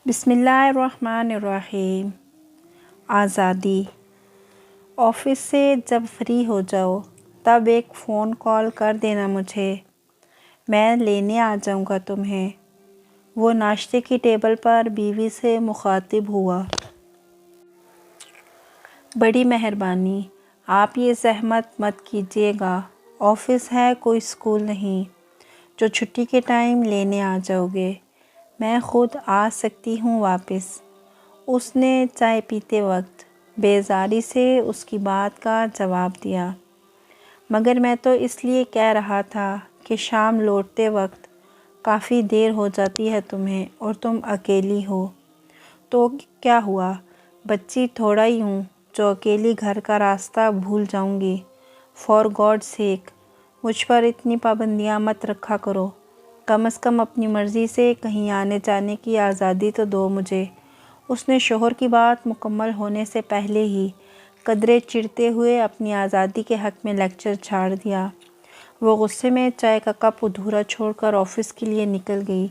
بسم اللہ الرحمن الرحیم۔ آزادی۔ آفس سے جب فری ہو جاؤ تب ایک فون کال کر دینا مجھے، میں لینے آ جاؤں گا تمہیں۔ وہ ناشتے کی ٹیبل پر بیوی سے مخاطب ہوا۔ بڑی مہربانی، آپ یہ زحمت مت کیجیے گا، آفس ہے کوئی اسکول نہیں جو چھٹی کے ٹائم لینے آ جاؤ گے، میں خود آ سکتی ہوں واپس۔ اس نے چائے پیتے وقت بیزاری سے اس کی بات کا جواب دیا۔ مگر میں تو اس لیے کہہ رہا تھا کہ شام لوٹتے وقت کافی دیر ہو جاتی ہے تمہیں اور تم اکیلی ہو تو کیا ہوا، بچی تھوڑا ہی ہوں جو اکیلی گھر کا راستہ بھول جاؤں گی۔ فار گاڈ سیک، مجھ پر اتنی پابندیاں مت رکھا کرو، کم از کم اپنی مرضی سے کہیں آنے جانے کی آزادی تو دو مجھے۔ اس نے شوہر کی بات مکمل ہونے سے پہلے ہی قدرے چڑھتے ہوئے اپنی آزادی کے حق میں لیکچر چھاڑ دیا۔ وہ غصے میں چائے کا کپ ادھورا چھوڑ کر آفس کے لیے نکل گئی۔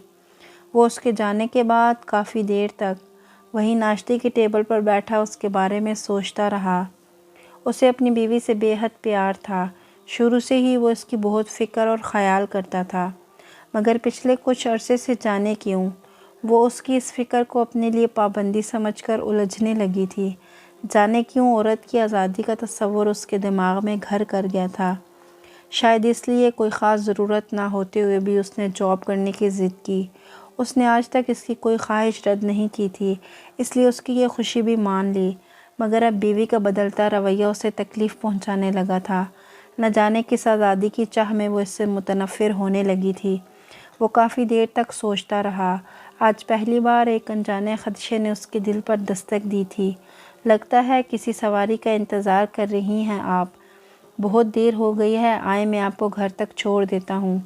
وہ اس کے جانے کے بعد کافی دیر تک وہیں ناشتے کی ٹیبل پر بیٹھا اس کے بارے میں سوچتا رہا۔ اسے اپنی بیوی سے بے حد پیار تھا، شروع سے ہی وہ اس کی بہت فکر اور خیال کرتا تھا، مگر پچھلے کچھ عرصے سے جانے کیوں وہ اس کی اس فکر کو اپنے لیے پابندی سمجھ کر الجھنے لگی تھی، جانے کیوں عورت کی آزادی کا تصور اس کے دماغ میں گھر کر گیا تھا۔ شاید اس لیے کوئی خاص ضرورت نہ ہوتے ہوئے بھی اس نے جاب کرنے کی ضد کی۔ اس نے آج تک اس کی کوئی خواہش رد نہیں کی تھی، اس لیے اس کی یہ خوشی بھی مان لی، مگر اب بیوی کا بدلتا رویہ اسے تکلیف پہنچانے لگا تھا۔ نہ جانے کس آزادی کی چاہ میں وہ اس سے متنفر ہونے لگی تھی۔ وہ کافی دیر تک سوچتا رہا۔ آج پہلی بار ایک انجانے خدشے نے اس کے دل پر دستک دی تھی۔ لگتا ہے کسی سواری کا انتظار کر رہی ہیں آپ، بہت دیر ہو گئی ہے، آئیں میں آپ کو گھر تک چھوڑ دیتا ہوں۔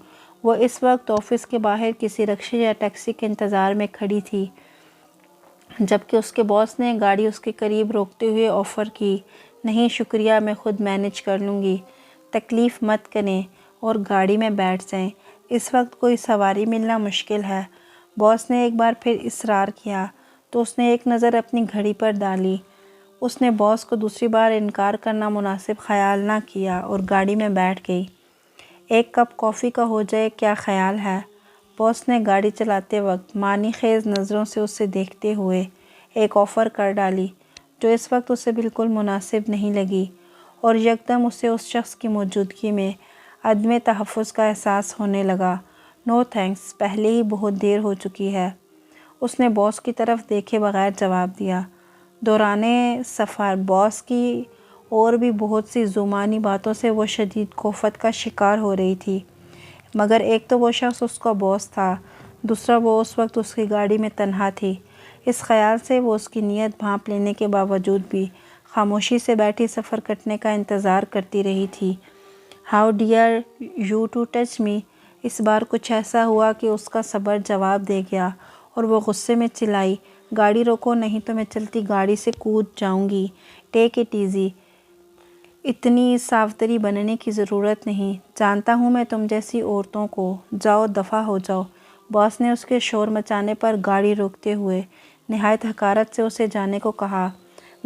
وہ اس وقت آفس کے باہر کسی رکشے یا ٹیکسی کے انتظار میں کھڑی تھی، جبکہ اس کے باس نے گاڑی اس کے قریب روکتے ہوئے آفر کی، نہیں شکریہ، میں خود مینج کر لوں گی، تکلیف مت کریں اور گاڑی میں بیٹھ جائیں، اس وقت کوئی سواری ملنا مشکل ہے۔ باس نے ایک بار پھر اصرار کیا تو اس نے ایک نظر اپنی گھڑی پر ڈالی۔ اس نے باس کو دوسری بار انکار کرنا مناسب خیال نہ کیا اور گاڑی میں بیٹھ گئی۔ ایک کپ کافی کا ہو جائے، کیا خیال ہے؟ باس نے گاڑی چلاتے وقت معنی خیز نظروں سے اسے دیکھتے ہوئے ایک آفر کر ڈالی جو اس وقت اسے بالکل مناسب نہیں لگی، اور یکدم اسے اس شخص کی موجودگی میں عدم تحفظ کا احساس ہونے لگا۔ نو تھینکس، پہلے ہی بہت دیر ہو چکی ہے، اس نے باس کی طرف دیکھے بغیر جواب دیا۔ دوران سفر باس کی اور بھی بہت سی زبانی باتوں سے وہ شدید کوفت کا شکار ہو رہی تھی، مگر ایک تو وہ شخص اس کا باس تھا، دوسرا وہ اس وقت اس کی گاڑی میں تنہا تھی۔ اس خیال سے وہ اس کی نیت بھانپ لینے کے باوجود بھی خاموشی سے بیٹھی سفر کٹنے کا انتظار کرتی رہی تھی۔ How dare you to touch me, اس بار کچھ ایسا ہوا کہ اس کا صبر جواب دے گیا اور وہ غصے میں چلائی، گاڑی روکو نہیں تو میں چلتی گاڑی سے کود جاؤں گی، ٹیک اٹ ایزی، اتنی صافتری بننے کی ضرورت نہیں، جانتا ہوں میں تم جیسی عورتوں کو، جاؤ دفع ہو جاؤ۔ باس نے اس کے شور مچانے پر گاڑی روکتے ہوئے نہایت حقارت سے اسے جانے کو کہا۔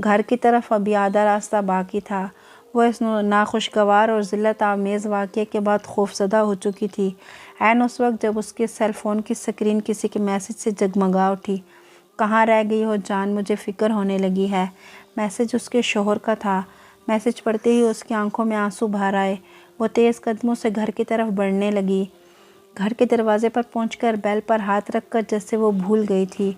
گھر کی طرف ابھی آدھا راستہ باقی تھا۔ وہ اس ناخوشگوار اور ذلت آمیز واقعے کے بعد خوفزدہ ہو چکی تھی، عین اس وقت جب اس کے سیل فون کی سکرین کسی کے میسج سے جگمگا اٹھی۔ کہاں رہ گئی ہو جان، مجھے فکر ہونے لگی ہے۔ میسج اس کے شوہر کا تھا۔ میسج پڑھتے ہی اس کی آنکھوں میں آنسو بھر آئے، وہ تیز قدموں سے گھر کی طرف بڑھنے لگی۔ گھر کے دروازے پر پہنچ کر بیل پر ہاتھ رکھ کر جیسے وہ بھول گئی تھی،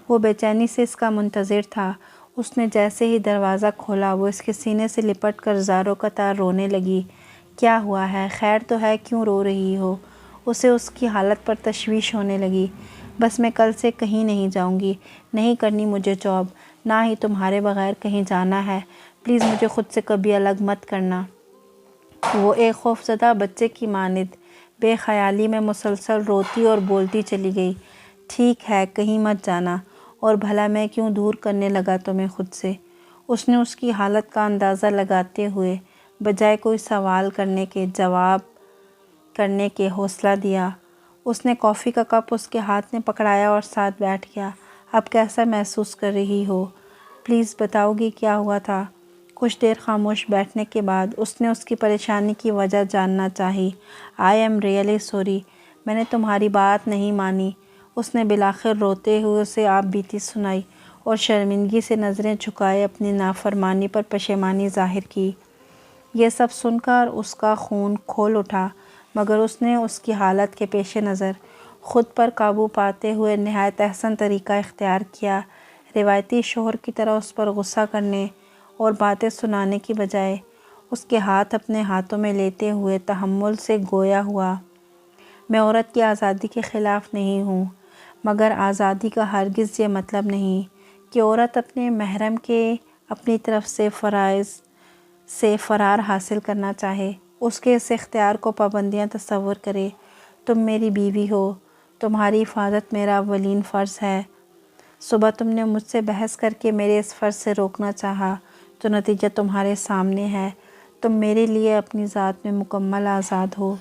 وہ بے چینی سے اس کا منتظر تھا۔ اس نے جیسے ہی دروازہ کھولا وہ اس کے سینے سے لپٹ کر زاروں قطار رونے لگی۔ کیا ہوا ہے، خیر تو ہے، کیوں رو رہی ہو؟ اسے اس کی حالت پر تشویش ہونے لگی۔ بس میں کل سے کہیں نہیں جاؤں گی، نہیں کرنی مجھے جاب، نہ ہی تمہارے بغیر کہیں جانا ہے، پلیز مجھے خود سے کبھی الگ مت کرنا۔ وہ ایک خوفزدہ بچے کی مانند بے خیالی میں مسلسل روتی اور بولتی چلی گئی، ٹھیک ہے کہیں مت جانا، اور بھلا میں کیوں دور کرنے لگا تمہیں خود سے؟ اس نے اس کی حالت کا اندازہ لگاتے ہوئے بجائے کوئی سوال کرنے کے جواب کرنے کے حوصلہ دیا۔ اس نے کافی کا کپ اس کے ہاتھ میں پکڑایا اور ساتھ بیٹھ گیا۔ اب کیسا محسوس کر رہی ہو؟ پلیز بتاؤ گی کیا ہوا تھا؟ کچھ دیر خاموش بیٹھنے کے بعد اس نے اس کی پریشانی کی وجہ جاننا چاہی۔ آئی ایم ریئلی سوری، میں نے تمہاری بات نہیں مانی۔ اس نے بالآخر روتے ہوئے اسے آپ بیتی سنائی اور شرمندگی سے نظریں جھکائے اپنی نافرمانی پر پشیمانی ظاہر کی۔ یہ سب سن کر اس کا خون کھول اٹھا، مگر اس نے اس کی حالت کے پیش نظر خود پر قابو پاتے ہوئے نہایت احسن طریقہ اختیار کیا۔ روایتی شوہر کی طرح اس پر غصہ کرنے اور باتیں سنانے کی بجائے اس کے ہاتھ اپنے ہاتھوں میں لیتے ہوئے تحمل سے گویا ہوا، میں عورت کی آزادی کے خلاف نہیں ہوں، مگر آزادی کا ہرگز یہ مطلب نہیں کہ عورت اپنے محرم کے اپنی طرف سے فرائض سے فرار حاصل کرنا چاہے، اس کے اس اختیار کو پابندیاں تصور کرے۔ تم میری بیوی ہو، تمہاری حفاظت میرا اولین فرض ہے۔ صبح تم نے مجھ سے بحث کر کے میرے اس فرض سے روکنا چاہا، تو نتیجہ تمہارے سامنے ہے۔ تم میرے لیے اپنی ذات میں مکمل آزاد ہو۔